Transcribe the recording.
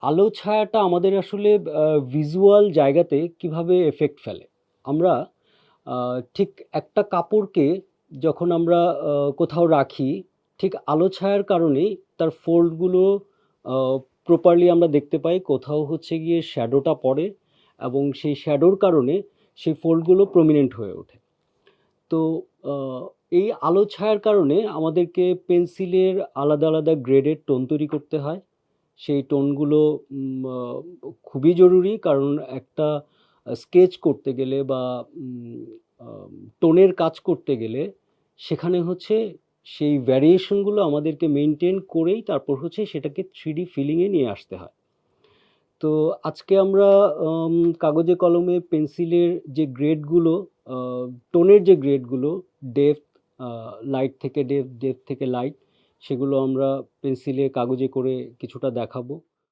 আলো ছায়াটা আমাদের আসলে ভিজুয়াল জায়গাতে কিভাবে এফেক্ট ফেলে? আমরা ঠিক একটা কাপড়কে যখন আমরা কোথাও রাখি, ঠিক আলো ছায়ার কারণেই তার ফোল্ডগুলো আ প্রপারলি আমরা দেখতে পাই। কোথাও হচ্ছে গিয়ে শ্যাডোটা পড়ে এবং সেই শ্যাডোর কারণে সেই ফোল্ডগুলো প্রমিনেন্ট হয়ে ওঠে। তো আ এই আলো ছায়ার কারণে আমাদেরকে পেন্সিলের আলাদা, আলাদা গ্রেডের টোন তৈরি করতে হয়। সেই টোনগুলো খুবই জরুরি, কারণ একটা স্কেচ করতে গেলে বা টোনের কাজ করতে গেলে সেখানে হচ্ছে সেই ভ্যারিয়েশনগুলো আমাদেরকে মেনটেন করেই তারপর হচ্ছে সেটাকে 3D ফিলিংয়ে নিয়ে আসতে হয়। তো আজকে আমরা কাগজে কলমে পেন্সিলের যে গ্রেডগুলো, টোনের যে গ্রেডগুলো, ডেপথ, লাইট থেকে ডেপথ, ডেপথ থেকে লাইট, সেগুলো আমরা পেন্সিলে কাগজে করে কিছুটা দেখাবো।